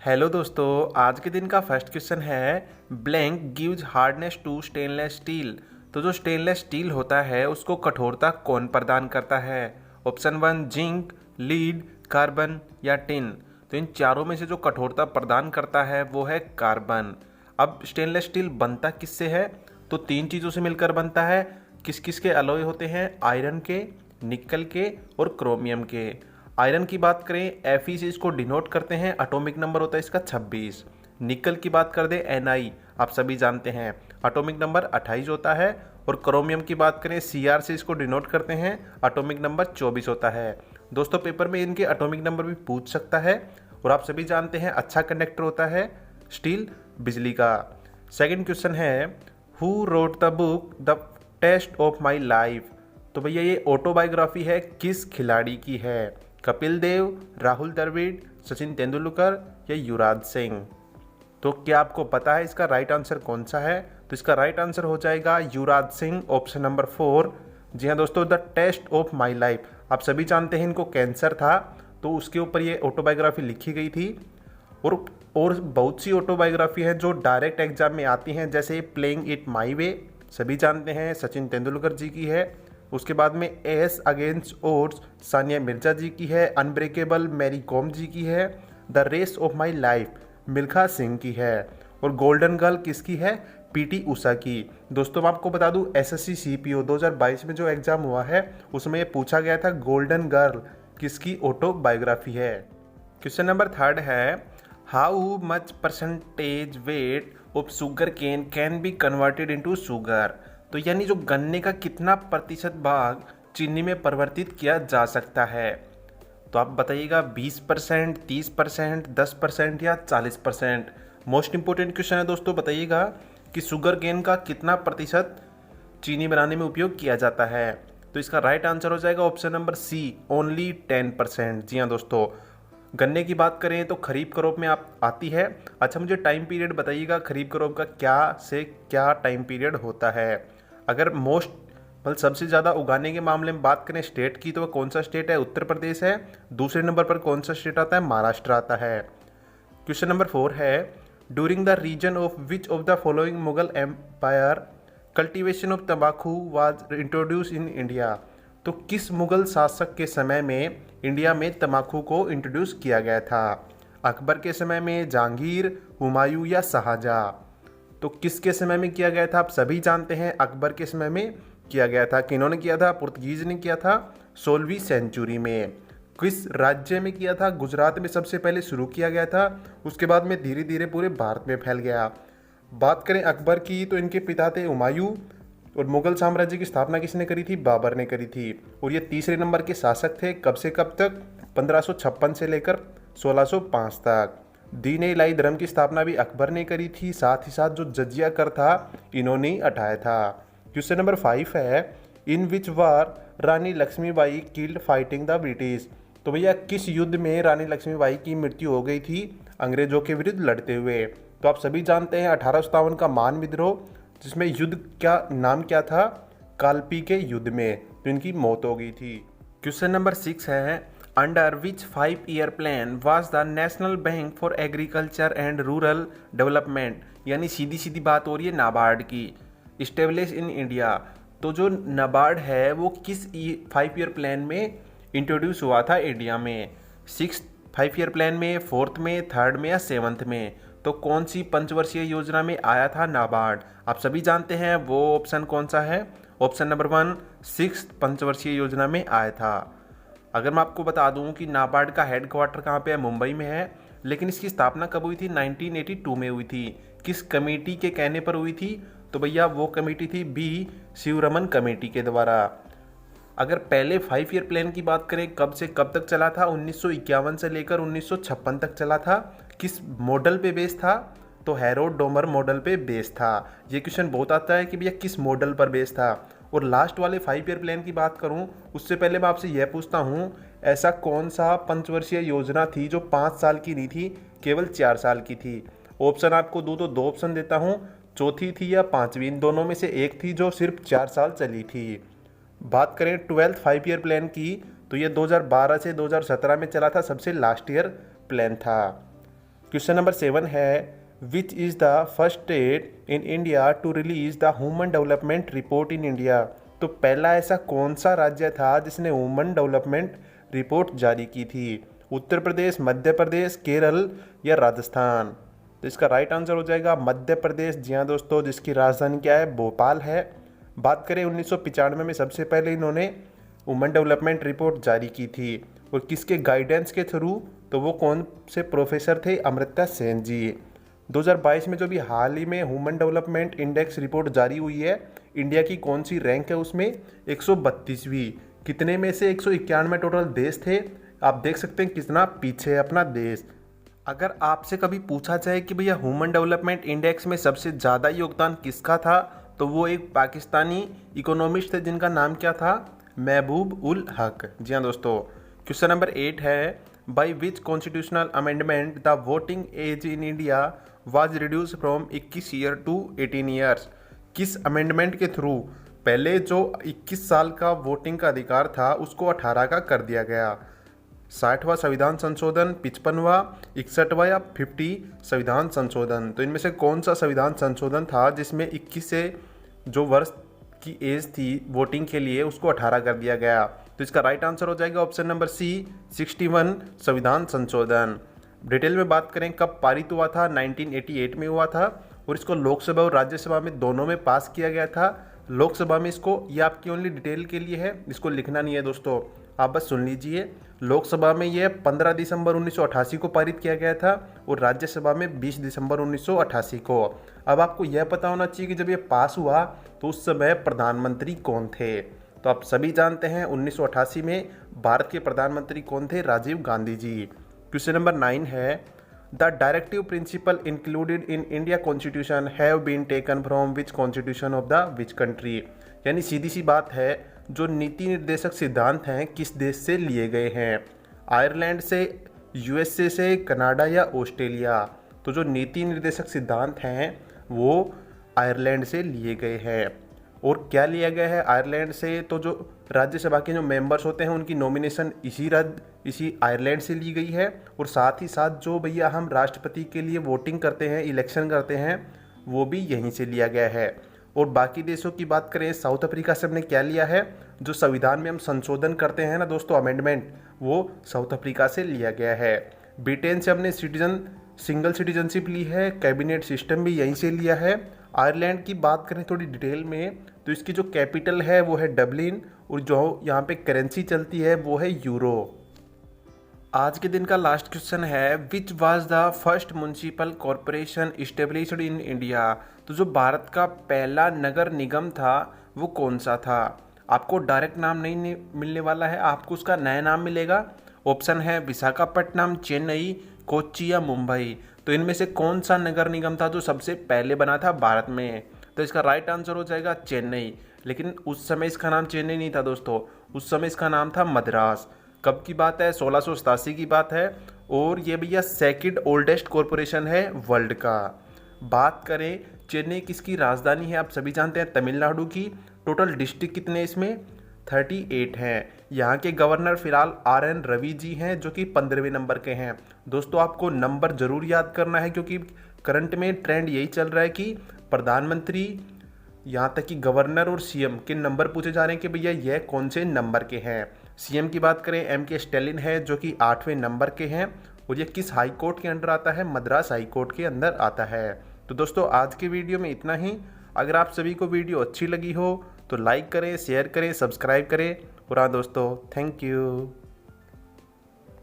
Hello दोस्तों, आज के दिन का फर्स्ट क्वेश्चन है blank gives hardness to stainless steel. तो जो स्टेनलेस स्टील होता है उसको कठोरता कौन प्रदान करता है? ऑप्शन 1 जिंक, लीड, कार्बन या टिन। तो इन चारों में से जो कठोरता प्रदान करता है वो है कार्बन। अब स्टेनलेस स्टील बनता किससे है? तो तीन चीज़ों से मिलकर बनता है। किस किस के अलॉय होते हैं? आयरन के, निकल के और क्रोमियम के। आयरन की बात करें Fe से इसको डिनोट करते हैं, एटॉमिक नंबर होता है इसका 26। निकल की बात कर दे Ni, आप सभी जानते हैं एटॉमिक नंबर 28 होता है। और क्रोमियम की बात करें Cr से इसको डिनोट करते हैं, एटॉमिक नंबर 24 होता है। दोस्तों पेपर में इनके एटॉमिक नंबर भी पूछ सकता है। और आप सभी जानते हैं अच्छा कंडक्टर होता है स्टील बिजली का। सेकंड क्वेश्चन है who wrote the book the test of my life. तो भैया ये ऑटोबायोग्राफी है किस खिलाड़ी की है? कपिल देव, राहुल द्रविड़, सचिन तेंदुलकर या युवराज सिंह। तो क्या आपको पता है इसका राइट आंसर कौन सा है? तो इसका राइट आंसर हो जाएगा युवराज सिंह, ऑप्शन नंबर 4। जी हाँ दोस्तों, the test of my life. आप सभी जानते हैं इनको कैंसर था, तो उसके ऊपर ये ऑटोबायोग्राफी लिखी गई थी। और बहुत सी ऑटोबायोग्राफी हैं जो डायरेक्ट एग्जाम में आती हैं, जैसे प्लेइंग इट माई वे, सभी जानते हैं सचिन तेंदुलकर जी की है। उसके बाद में ace against odds Sania Mirza ji की है। अनब्रेकेबल मैरी कॉम जी की है। The race of my life Milkha Singh की है। और गोल्डन गर्ल किसकी है? पीटी उषा की। दोस्तों मैं आपको बता दूं एसएससी सीपीओ 2022 में जो एग्जाम हुआ है उसमें ये पूछा गया था गोल्डन गर्ल किसकी ऑटोबायोग्राफी है। क्वेश्चन नंबर 3 है how much percentage weight of sugar cane can be converted into sugar. तो यानी जो गन्ने का कितना प्रतिशत भाग चीनी में परिवर्तित किया जा सकता है? तो आप बताइएगा 20%, 30%, 10% या 40%। मोस्ट इंपोर्टेंट क्वेश्चन है दोस्तों, बताइएगा कि शुगर केन का कितना प्रतिशत चीनी बनाने में उपयोग किया जाता है? तो इसका राइट आंसर हो जाएगा ऑप्शन नंबर सी, ओनली 10%। जी हाँ दोस्तों, गन्ने की बात करें तो खरीफ क्रॉप में आप आती है। अच्छा मुझे टाइम पीरियड बताइएगा खरीफ क्रॉप का क्या से क्या टाइम पीरियड होता है? अगर मोस्ट मतलब सबसे ज़्यादा उगाने के मामले में बात करें स्टेट की, तो वह कौन सा स्टेट है? उत्तर प्रदेश है। दूसरे नंबर पर कौन सा स्टेट आता है? महाराष्ट्र आता है। क्वेश्चन नंबर 4 है during the region of which of the following Mughal empire cultivation of तंबाकू वाज इंट्रोड्यूस इन इंडिया। तो किस मुगल शासक के समय में इंडिया में तंबाकू को इंट्रोड्यूस किया गया था? अकबर के समय में, जहांगीर, हुमायूं या शाहजहां। तो किसके समय में किया गया था? आप सभी जानते हैं अकबर के समय में किया गया था। किन्होंने किया था? पुर्तगीज ने किया था 16वीं सेंचुरी में। किस राज्य में किया था? गुजरात में सबसे पहले शुरू किया गया था, उसके बाद में धीरे धीरे पूरे भारत में फैल गया। बात करें अकबर की तो इनके पिता थे हुमायूं। और मुगल साम्राज्य की स्थापना किसने करी थी? बाबर ने करी थी। और ये तीसरे नंबर के शासक थे। कब से कब तक? 1556 से लेकर 1605 तक। दीन इलाही धर्म की स्थापना भी अकबर ने करी थी। साथ ही साथ जो जजिया कर था इन्होंने ही हटाया था। क्वेश्चन नंबर 5 है in which war Rani Lakshmibai killed fighting the British. तो भैया किस युद्ध में रानी लक्ष्मीबाई की मृत्यु हो गई थी अंग्रेजों के विरुद्ध लड़ते हुए? तो आप सभी जानते हैं 1857 का मान विद्रोह, जिसमें युद्ध का नाम क्या था? कालपी के युद्ध में। तो इनकी मौत हो गई थी। क्वेश्चन नंबर 6 है under which 5-year plan was the national bank for agriculture and rural development. यानी सीधी सीधी बात हो रही है नाबार्ड की, इस्टेब्लिश इन इंडिया। तो जो नाबार्ड है वो किस 5-year प्लान में इंट्रोड्यूस हुआ था इंडिया में? 6th 5-year प्लान में, 4th में, 3rd में या 7th में? तो कौन सी पंचवर्षीय योजना में आया था नाबार्ड? आप सभी जानते हैं वो ऑप्शन कौन सा है? ऑप्शन नंबर 1 6th पंचवर्षीय योजना में आया था। अगर मैं आपको बता दूं कि नाबार्ड का हेडक्वार्टर कहाँ पे है? मुंबई में है। लेकिन इसकी स्थापना कब हुई थी? 1982 में हुई थी। किस कमेटी के कहने पर हुई थी? तो भैया वो कमेटी थी बी शिवरमन कमेटी के द्वारा। अगर पहले 5-year प्लान की बात करें कब से कब तक चला था? 1951 से लेकर 1956 तक चला था। किस मॉडल पे बेस था? तो हैरोल्ड डोमर मॉडल पे बेस था। ये क्वेश्चन बहुत आता है कि भैया किस मॉडल पर बेस था। और लास्ट वाले 5-year प्लान की बात करूं उससे पहले मैं आपसे यह पूछता हूं ऐसा कौन सा पंचवर्षीय योजना थी जो 5 साल की नहीं थी, केवल 4 साल की थी? ऑप्शन आपको दूं तो 2 ऑप्शन देता हूं, चौथी थी या 5वीं, इन दोनों में से एक थी जो सिर्फ 4 साल चली थी। बात करें 12th 5-year प्लान की तो ये 2012 से 2017 में चला था, सबसे लास्ट ईयर प्लान था। क्वेश्चन नंबर 7 है which is the first state in India to release the human development report in India. तो पहला ऐसा कौन सा राज्य था जिसने ह्यूमन डेवलपमेंट रिपोर्ट जारी की थी? उत्तर प्रदेश, मध्य प्रदेश, केरल या राजस्थान? तो इसका राइट आंसर हो जाएगा मध्य प्रदेश। जी हाँ दोस्तों, जिसकी राजधानी क्या है? भोपाल है। बात करें 1995 में सबसे पहले इन्होंने ह्यूमन डेवलपमेंट रिपोर्ट जारी की थी और किसके गाइडेंस के थ्रू? तो वो कौन से प्रोफेसर थे? अमृता सेन जी। 2022 में जो भी हाल ही में ह्यूमन डेवलपमेंट इंडेक्स रिपोर्ट जारी हुई है, इंडिया की कौन सी रैंक है उसमें? 132वीं। कितने में से? 191 टोटल देश थे। आप देख सकते हैं कितना पीछे है अपना देश। अगर आपसे कभी पूछा जाए कि भैया ह्यूमन डेवलपमेंट इंडेक्स में सबसे ज़्यादा योगदान किसका था, तो वो एक पाकिस्तानी इकोनॉमिस्ट थे जिनका नाम क्या था? महबूब उल हक। जी हाँ दोस्तों। क्वेश्चन नंबर 8 है by which constitutional amendment the voting age in India was reduce from 21 year to 18 years. किस अमेंडमेंट के थ्रू पहले जो 21 साल का वोटिंग का अधिकार था उसको 18 का कर दिया गया? 60वां संविधान संशोधन, 55वां, 61वां या 50 संविधान संशोधन? तो इनमें से कौन सा संविधान संशोधन था जिसमें 21 से जो वर्ष की एज थी वोटिंग के लिए उसको 18 कर दिया गया? तो इसका राइट आंसर हो जाएगा ऑप्शन नंबर सी, 61 संविधान संशोधन। डिटेल में बात करें कब पारित हुआ था? 1988 में हुआ था और इसको लोकसभा और राज्यसभा में दोनों में पास किया गया था। लोकसभा में इसको, ये आपकी ओनली डिटेल के लिए है, इसको लिखना नहीं है दोस्तों, आप बस सुन लीजिए। लोकसभा में ये 15 दिसंबर 1988 को पारित किया गया था और राज्यसभा में 20 दिसंबर 1988 को। अब आपको यह पता होना चाहिए कि जब ये पास हुआ तो उस समय प्रधानमंत्री कौन थे? तो आप सभी जानते हैं 1988 में भारत के प्रधानमंत्री कौन थे? राजीव गांधी जी। क्वेश्चन नंबर 9 है the directive principle included in India constitution have been taken from which constitution of the which country. यानी सीधी सी बात है, जो नीति निर्देशक सिद्धांत हैं किस देश से लिए गए हैं? आयरलैंड से, यूएसए से, कनाडा या ऑस्ट्रेलिया? तो जो नीति निर्देशक सिद्धांत हैं वो आयरलैंड से लिए गए हैं। और क्या लिया गया है आयरलैंड से? तो जो राज्यसभा के जो मेंबर्स होते हैं उनकी नॉमिनेशन इसी आयरलैंड से ली गई है और साथ ही साथ जो भैया हम राष्ट्रपति के लिए वोटिंग करते हैं, इलेक्शन करते हैं, वो भी यहीं से लिया गया है। और बाकी देशों की बात करें, साउथ अफ्रीका से हमने क्या लिया है? जो संविधान में हम संशोधन करते हैं ना दोस्तों, अमेंडमेंट, वो साउथ अफ्रीका से लिया गया है। ब्रिटेन से हमने सिंगल सिटीजनशिप ली है, कैबिनेट सिस्टम भी यहीं से लिया है। आयरलैंड की बात करें थोड़ी डिटेल में, तो इसकी जो कैपिटल है वो है डबलिन और जो यहाँ पे करेंसी चलती है वो है यूरो। आज के दिन का लास्ट क्वेश्चन है which was the first municipal corporation established in India. तो जो भारत का पहला नगर निगम था वो कौन सा था? आपको डायरेक्ट नाम नहीं मिलने वाला है, आपको उसका नया नाम मिलेगा। ऑप्शन है विशाखापट्टनम, चेन्नई, कोच्चि या मुंबई। तो इनमें से कौन सा नगर निगम था जो सबसे पहले बना था भारत में? तो इसका राइट आंसर हो जाएगा चेन्नई। लेकिन उस समय इसका नाम चेन्नई नहीं था दोस्तों, उस समय इसका नाम था मद्रास। कब की बात है? 1687 की बात है और ये भैया सेकंड ओल्डेस्ट कॉरपोरेशन है वर्ल्ड का। बात करें चेन्नई किसकी राजधानी है? आप सभी जानते हैं तमिलनाडु की। टोटल डिस्ट्रिक्ट कितने इसमें? 38 हैं। यहाँ के गवर्नर फिलहाल RN रवि जी हैं जो कि 15वें नंबर के हैं। दोस्तों आपको नंबर जरूर याद करना है क्योंकि करंट में ट्रेंड यही चल रहा है कि प्रधानमंत्री यहाँ तक कि गवर्नर और CM के नंबर पूछे जा रहे हैं कि भैया यह कौन से नंबर के हैं। CM की बात करें MK स्टैलिन है जो कि 8वें नंबर के हैं और ये किस हाई कोर्ट के अंडर आता है? मद्रास हाई कोर्ट के अंदर आता है। तो दोस्तों आज के वीडियो में इतना ही। अगर आप सभी को वीडियो अच्छी लगी हो तो लाइक करें, शेयर करें, सब्सक्राइब करें और हाँ दोस्तों, थैंक यू।